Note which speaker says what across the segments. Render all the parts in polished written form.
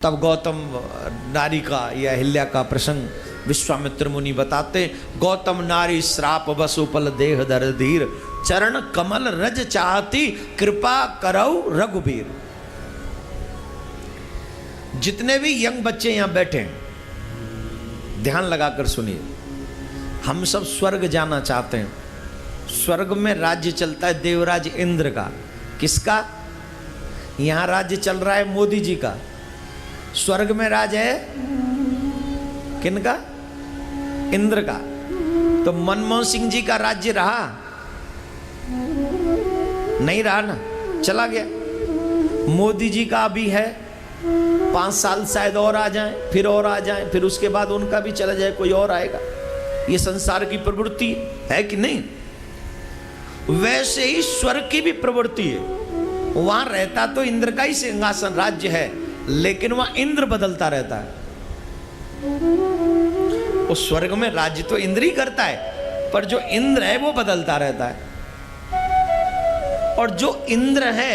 Speaker 1: तब गौतम नारी का या अहिल्या का प्रसंग विश्वामित्र मुनि बताते। गौतम नारी श्राप बसुपल देह दर धीर, चरण कमल रज चाहती कृपा करौ रघुबीर। जितने भी यंग बच्चे यहां बैठे हैं ध्यान लगाकर सुनिए। हम सब स्वर्ग जाना चाहते हैं। स्वर्ग में राज्य चलता है देवराज इंद्र का। किसका? यहां राज्य चल रहा है मोदी जी का। स्वर्ग में राज है किनका? इंद्र का। तो मनमोहन सिंह जी का राज्य रहा? नहीं रहा ना, चला गया। मोदी जी का अभी है, 5 साल शायद और आ जाएं, फिर और आ जाएं, फिर उसके बाद उनका भी चला जाए, कोई और आएगा। ये संसार की प्रवृत्ति है कि नहीं? वैसे ही स्वर्ग की भी प्रवृत्ति है। वहां रहता तो इंद्र का ही सिंहासन राज्य है, लेकिन वहां इंद्र बदलता रहता है। उस स्वर्ग में राज्य तो इंद्र ही करता है, पर जो इंद्र है वो बदलता रहता है। और जो इंद्र है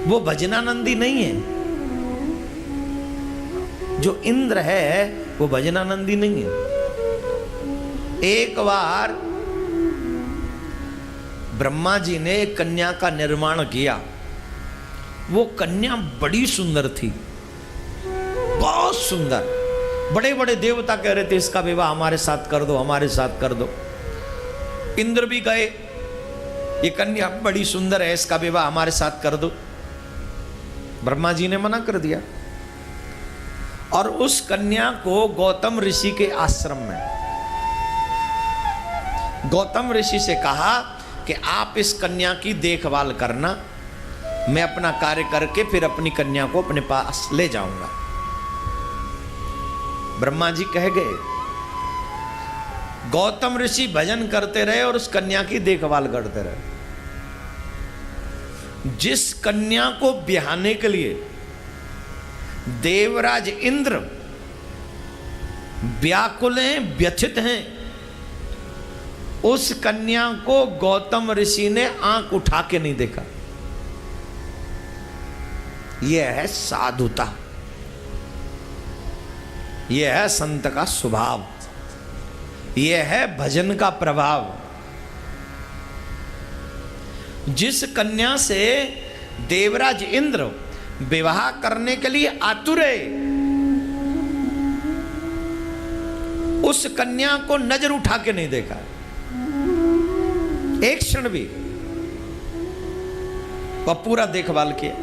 Speaker 1: वो भजनानंदी नहीं है। जो इंद्र है वो भजनानंदी नहीं है। एक बार ब्रह्मा जी ने एक कन्या का निर्माण किया। वो कन्या बड़ी सुंदर थी, बहुत सुंदर। बड़े बड़े देवता कह रहे थे इसका विवाह हमारे साथ कर दो, हमारे साथ कर दो। इंद्र भी गए, ये कन्या बड़ी सुंदर है, इसका विवाह हमारे साथ कर दो। ब्रह्मा जी ने मना कर दिया। और उस कन्या को गौतम ऋषि के आश्रम में गौतम ऋषि से कहा कि आप इस कन्या की देखभाल करना, मैं अपना कार्य करके फिर अपनी कन्या को अपने पास ले जाऊंगा। ब्रह्मा जी कह गए। गौतम ऋषि भजन करते रहे और उस कन्या की देखभाल करते रहे। जिस कन्या को ब्याहने के लिए देवराज इंद्र व्याकुल हैं, व्यथित हैं, उस कन्या को गौतम ऋषि ने आंख उठा के नहीं देखा। यह है साधुता, यह है संत का स्वभाव, यह है भजन का प्रभाव। जिस कन्या से देवराज इंद्र विवाह करने के लिए आतुर है, उस कन्या को नजर उठा के नहीं देखा एक क्षण भी। वह पूरा देखभाल किया।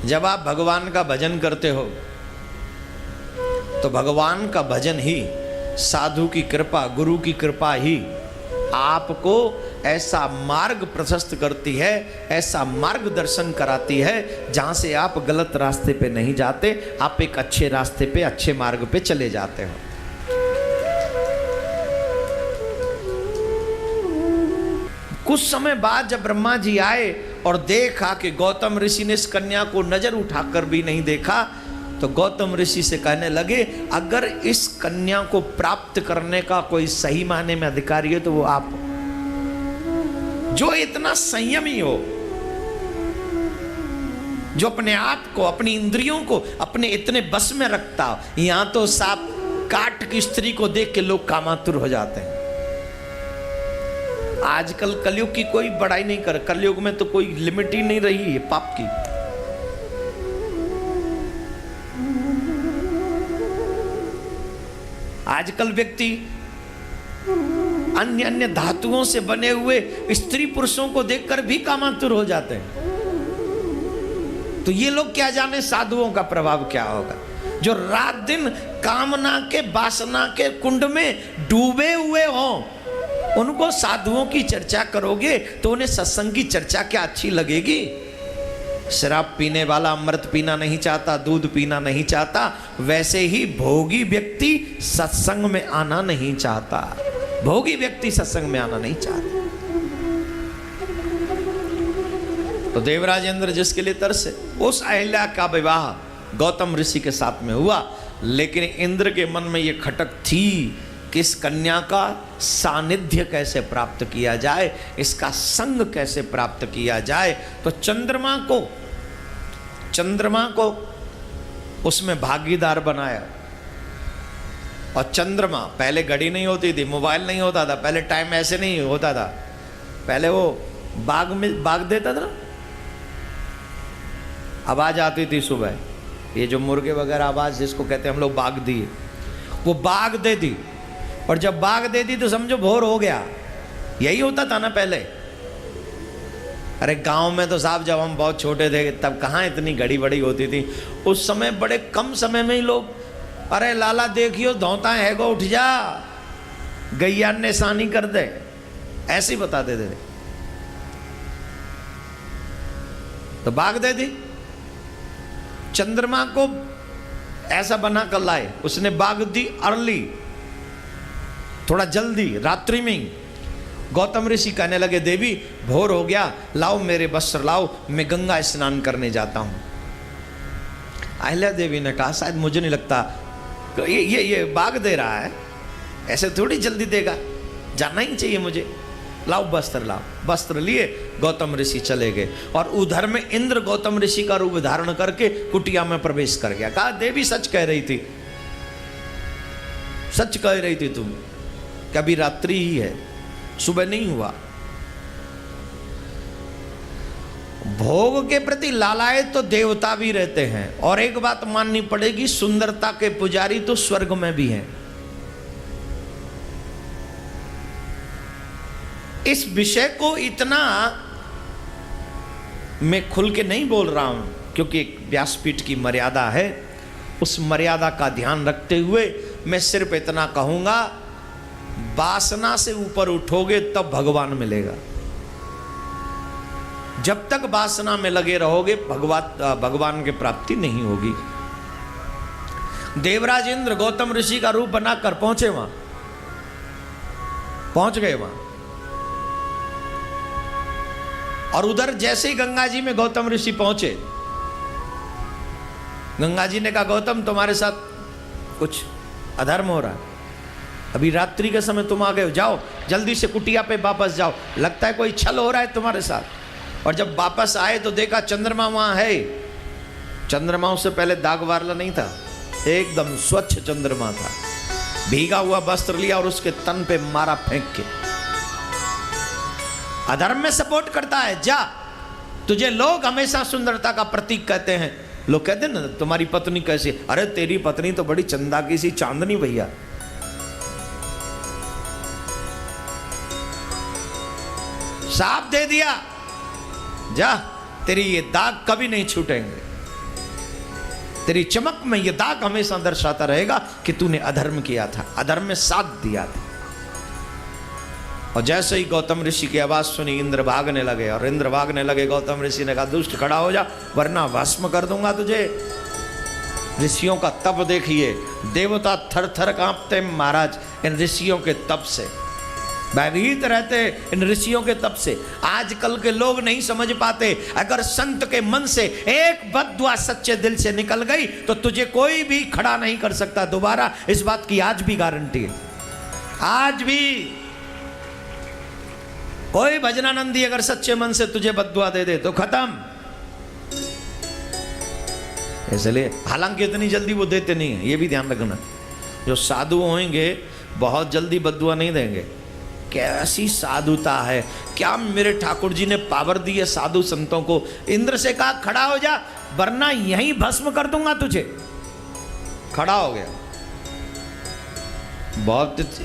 Speaker 1: जब आप भगवान का भजन करते हो तो भगवान का भजन ही, साधु की कृपा, गुरु की कृपा ही आपको ऐसा मार्ग प्रशस्त करती है, ऐसा मार्गदर्शन कराती है जहां से आप गलत रास्ते पे नहीं जाते, आप एक अच्छे रास्ते पे, अच्छे मार्ग पे चले जाते हो। कुछ समय बाद जब ब्रह्मा जी आए और देखा कि गौतम ऋषि ने इस कन्या को नजर उठाकर भी नहीं देखा, तो गौतम ऋषि से कहने लगे, अगर इस कन्या को प्राप्त करने का कोई सही मायने में अधिकारी है तो वो आप हो। जो इतना संयमी हो, जो अपने आप को, अपनी इंद्रियों को अपने इतने बस में रखता हो। यहां तो सांप काट की स्त्री को देख के लोग कामातुर हो जाते हैं। आजकल कलयुग की कोई बड़ाई नहीं कर, कलयुग में तो कोई लिमिट ही नहीं रही है पाप की। आजकल व्यक्ति अन्य अन्य धातुओं से बने हुए स्त्री पुरुषों को देखकर भी कामातुर हो जाते हैं। तो ये लोग क्या जाने साधुओं का प्रभाव क्या होगा, जो रात दिन कामना के, वासना के कुंड में डूबे हुए हों। उनको साधुओं की चर्चा करोगे तो उन्हें सत्संग की चर्चा क्या अच्छी लगेगी? शराब पीने वाला अमृत पीना नहीं चाहता, दूध पीना नहीं चाहता, वैसे ही भोगी व्यक्ति सत्संग में आना नहीं चाहता। भोगी व्यक्ति सत्संग में आना नहीं चाहता। तो देवराज इंद्र जिसके लिए तरसे, उस अहिल्या का विवाह गौतम ऋषि के साथ में हुआ। लेकिन इंद्र के मन में यह खटक थी कि इस कन्या का सानिध्य कैसे प्राप्त किया जाए, इसका संग कैसे प्राप्त किया जाए। तो चंद्रमा को चंद्रमा को उसमें भागीदार बनाया। और चंद्रमा, पहले घड़ी नहीं होती थी, मोबाइल नहीं होता था, पहले टाइम ऐसे नहीं होता था, पहले वो बाग देता था ना, आवाज आती थी सुबह, ये जो मुर्गे वगैरह आवाज जिसको कहते हैं हम लोग बाग दिए, वो बाग दे दी। और जब बाग दे दी तो समझो भोर हो गया। यही होता था ना पहले। अरे गांव में तो साहब जब हम बहुत छोटे थे तब कहाँ इतनी घड़ी बड़ी होती थी। उस समय बड़े कम समय में ही लोग, अरे लाला देखियो धौता है गो, उठ जा, गैया ने सानी कर दे, ऐसे ही बता देते थे। तो बाग दे दी। चंद्रमा को ऐसा बना कर लाए, उसने बाग दी अर्ली, थोड़ा जल्दी, रात्रि में ही। गौतम ऋषि कहने लगे देवी भोर हो गया, लाओ मेरे वस्त्र लाओ, मैं गंगा स्नान करने जाता हूं। अहिल्या देवी ने कहा शायद मुझे नहीं लगता ये बाग दे रहा है, ऐसे थोड़ी जल्दी देगा, जाना ही चाहिए मुझे, लाओ वस्त्र लाओ। वस्त्र लिए गौतम ऋषि चले गए और उधर में इंद्र गौतम ऋषि का रूप धारण करके कुटिया में प्रवेश कर गया। कहा देवी सच कह रही थी, सच कह रही थी तुम, कभी रात्रि ही है, सुबह नहीं हुआ। भोग के प्रति लालायत तो देवता भी रहते हैं, और एक बात माननी पड़ेगी, सुंदरता के पुजारी तो स्वर्ग में भी हैं। इस विषय को इतना मैं खुल के नहीं बोल रहा हूं, क्योंकि एक व्यासपीठ की मर्यादा है, उस मर्यादा का ध्यान रखते हुए मैं सिर्फ इतना कहूंगा, वासना से ऊपर उठोगे तब भगवान मिलेगा। जब तक वासना में लगे रहोगे भगवान की प्राप्ति नहीं होगी। देवराज इंद्र गौतम ऋषि का रूप बनाकर पहुंचे वहां, पहुंच गए वहां। और उधर जैसे ही गंगा जी में गौतम ऋषि पहुंचे, गंगा जी ने कहा गौतम तुम्हारे साथ कुछ अधर्म हो रहा है, अभी रात्रि के समय तुम आ गए हो, जाओ जल्दी से कुटिया पे वापस जाओ, लगता है कोई छल हो रहा है तुम्हारे साथ। और जब वापस आए तो देखा चंद्रमा वहां है। चंद्रमा उससे पहले दाग वाला नहीं था, एकदम स्वच्छ चंद्रमा था। भीगा हुआ वस्त्र लिया और उसके तन पे मारा फेंक के। अधर्म में सपोर्ट करता है, जा, तुझे लोग हमेशा सुंदरता का प्रतीक कहते हैं। लोग कहते हैं ना तुम्हारी पत्नी कैसी, अरे तेरी पत्नी तो बड़ी चंदा की सी चांदनी भैया। साफ दे दिया, जा, तेरी ये दाग कभी नहीं छूटेंगे, तेरी चमक में ये दाग हमेशा दर्शाता रहेगा कि तूने अधर्म किया था, अधर्म में साथ दिया था। और जैसे ही गौतम ऋषि की आवाज सुनी इंद्र भागने लगे, और इंद्र भागने लगे, गौतम ऋषि ने कहा दुष्ट खड़ा हो जा वरना भस्म कर दूंगा तुझे। ऋषियों का तप देखिए, देवता थर थर कांपते महाराज इन ऋषियों के तप से, भयभीत रहते इन ऋषियों के तप से। आजकल के लोग नहीं समझ पाते, अगर संत के मन से एक बद्दुआ सच्चे दिल से निकल गई तो तुझे कोई भी खड़ा नहीं कर सकता दोबारा। इस बात की आज भी गारंटी है। आज भी कोई भजनानंदी अगर सच्चे मन से तुझे बद्दुआ दे दे तो खत्म। इसलिए हालांकि इतनी जल्दी वो देते नहीं है, ये भी ध्यान रखना। जो साधु होंगे बहुत जल्दी बद्दुआ नहीं देंगे। कैसी साधुता है, क्या मेरे ठाकुर जी ने पावर दी है साधु संतों को। इंद्र से कहा खड़ा हो जा वरना यहीं भस्म कर दूंगा तुझे। खड़ा हो गया।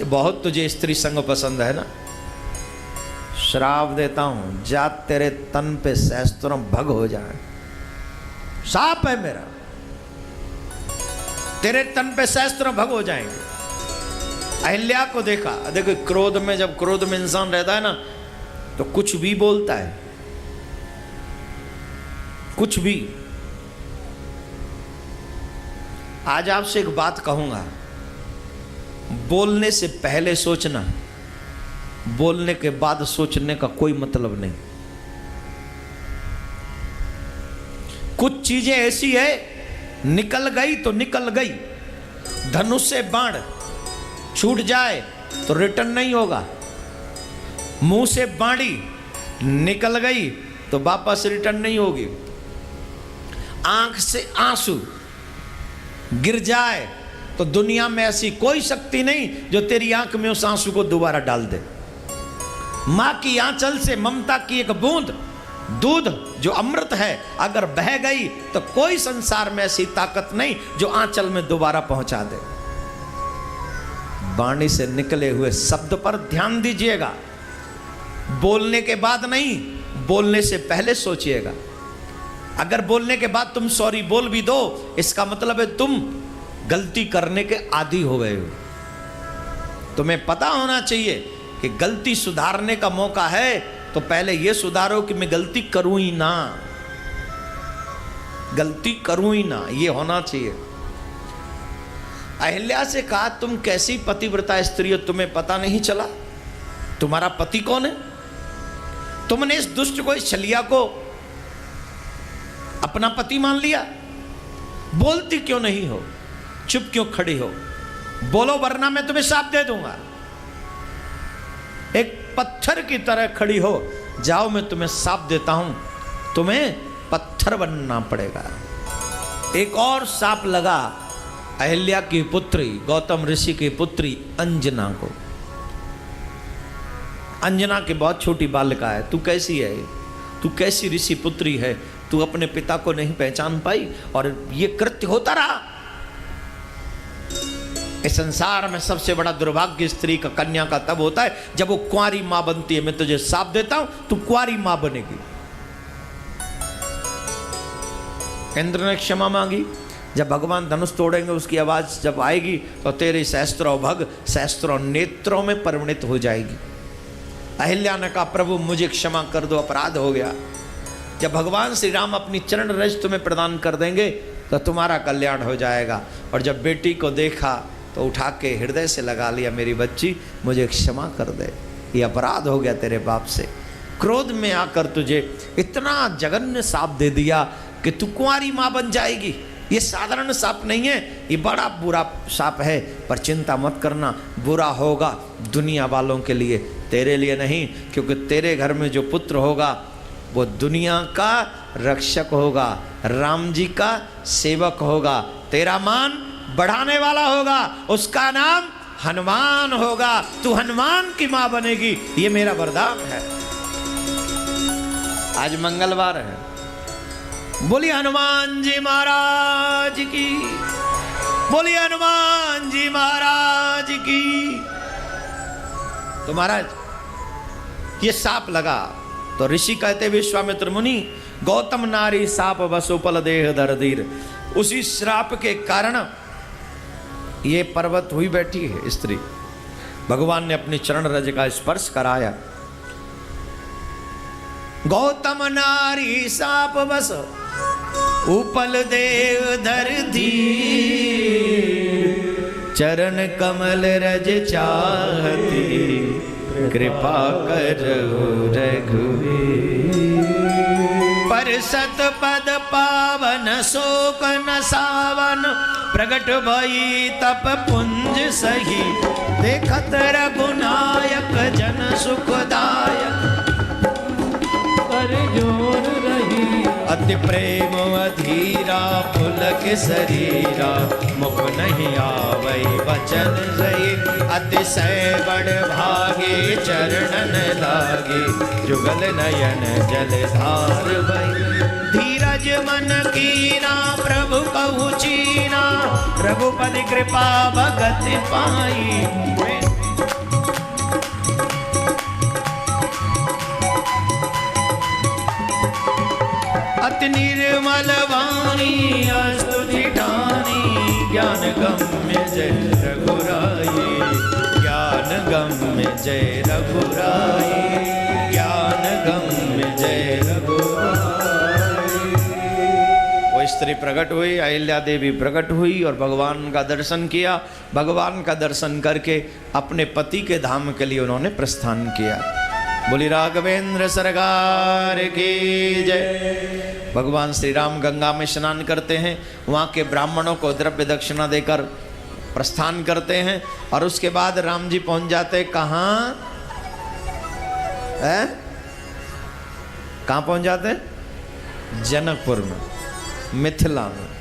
Speaker 1: बहुत तुझे स्त्री संग पसंद है ना, श्राप देता हूं, जा तेरे तन पे सहस्त्रों भग हो जाए। साप है मेरा, तेरे तन पे सहस्त्रों भग हो जाएंगे। अहिल्या को देखा, देखो क्रोध में, जब क्रोध में इंसान रहता है ना तो कुछ भी बोलता है, कुछ भी। आज आपसे एक बात कहूंगा, बोलने से पहले सोचना, बोलने के बाद सोचने का कोई मतलब नहीं। कुछ चीजें ऐसी है, निकल गई तो निकल गई। धनुष से बाण छूट जाए तो रिटर्न नहीं होगा। मुंह से बाणी निकल गई तो वापस रिटर्न नहीं होगी। आंख से आंसू गिर जाए तो दुनिया में ऐसी कोई शक्ति नहीं जो तेरी आंख में उस आंसू को दोबारा डाल दे। मां की आंचल से ममता की एक बूंद दूध जो अमृत है अगर बह गई तो कोई संसार में ऐसी ताकत नहीं जो आंचल में दोबारा पहुंचा दे। वाणी से निकले हुए शब्द पर ध्यान दीजिएगा। बोलने के बाद नहीं, बोलने से पहले सोचिएगा। अगर बोलने के बाद तुम सॉरी बोल भी दो, इसका मतलब है तुम गलती करने के आदी हो गए हो। तुम्हें पता होना चाहिए कि गलती सुधारने का मौका है तो पहले यह सुधारो कि मैं गलती करूं ही ना, गलती करूं ही ना, यह होना चाहिए। अहिल्या से कहा तुम कैसी पतिव्रता स्त्री हो, तुम्हें पता नहीं चला तुम्हारा पति कौन है? तुमने इस दुष्ट को, इस छलिया को अपना पति मान लिया। बोलती क्यों नहीं हो, चुप क्यों खड़ी हो? बोलो वरना मैं तुम्हें शाप दे दूंगा। एक पत्थर की तरह खड़ी हो, जाओ मैं तुम्हें शाप देता हूं, तुम्हें पत्थर बनना पड़ेगा। एक और शाप लगा अहिल्या की पुत्री, गौतम ऋषि की पुत्री अंजना को। अंजना की बहुत छोटी बालिका है। तू कैसी है, तू कैसी ऋषि पुत्री है, तू अपने पिता को नहीं पहचान पाई और ये कृत्य होता रहा। इस संसार में सबसे बड़ा दुर्भाग्य स्त्री का, कन्या का तब होता है जब वो कुंवारी मां बनती है। मैं तुझे शाप देता हूं, तू कुंवारी मां बनेगी। इंद्र ने क्षमा मांगी। जब भगवान धनुष तोड़ेंगे उसकी आवाज जब आएगी तो तेरी सहस्त्रों भग सहस्त्रों नेत्रों में परिणित हो जाएगी। अहिल्या ने कहा प्रभु मुझे क्षमा कर दो, अपराध हो गया। जब भगवान श्री राम अपनी चरण रज तुम्हें प्रदान कर देंगे तो तुम्हारा कल्याण हो जाएगा। और जब बेटी को देखा तो उठा के हृदय से लगा लिया, मेरी बच्ची मुझे क्षमा कर दे, ये अपराध हो गया तेरे बाप से। क्रोध में आकर तुझे इतना जघन्य शाप दे दिया कि तू कुंवारी मां बन जाएगी। ये साधारण शाप नहीं है, ये बड़ा बुरा शाप है। पर चिंता मत करना, बुरा होगा दुनिया वालों के लिए, तेरे लिए नहीं, क्योंकि तेरे घर में जो पुत्र होगा वो दुनिया का रक्षक होगा, राम जी का सेवक होगा, तेरा मान बढ़ाने वाला होगा, उसका नाम हनुमान होगा। तू हनुमान की मां बनेगी, ये मेरा वरदान है। आज मंगलवार है, बोलिए हनुमान जी महाराज की, बोलिए हनुमान जी महाराज की। तो महाराज ये साप लगा तो ऋषि कहते विश्वामित्र मुनि, गौतम नारी साप वसुपल देह दरदीर। उसी श्राप के कारण ये पर्वत हुई बैठी है स्त्री। भगवान ने अपनी चरण रज का स्पर्श कराया। गौतम नारी साप बस उपल देव धरती, चरण कमल रज चाहती, कृपा करो रघुवीर। पर सत पद पावन शोक न सावन, प्रगट भई तप पुंज सही, देखत रघुनायक जन सुखदायक, कर जोर रही। अति प्रेम अधीरा पुलक शरीरा, मुख नहीं आवै वचन सही। अतिशय बड़ भागे चरणन लागे, जुगल नयन जलधार भई। धीरज मन कीना प्रभु कहु चीना, रघुपति कृपा भगत पाई। अति निर्मल वाणी स्तुति ठानी, ज्ञान गम्य जय रघुराई, ज्ञान गम्य जय रघुराई, ज्ञान गम्य जय रघुराई। वो स्त्री प्रकट हुई, अहिल्या देवी प्रकट हुई और भगवान का दर्शन किया। भगवान का दर्शन करके अपने पति के धाम के लिए उन्होंने प्रस्थान किया। बोली राघवेंद्र सरकार की जय। भगवान श्री राम गंगा में स्नान करते हैं, वहाँ के ब्राह्मणों को द्रव्य दक्षिणा देकर प्रस्थान करते हैं और उसके बाद राम जी पहुंच जाते कहाँ है? कहाँ पहुंच जाते हैं? जनकपुर में। मिथिला में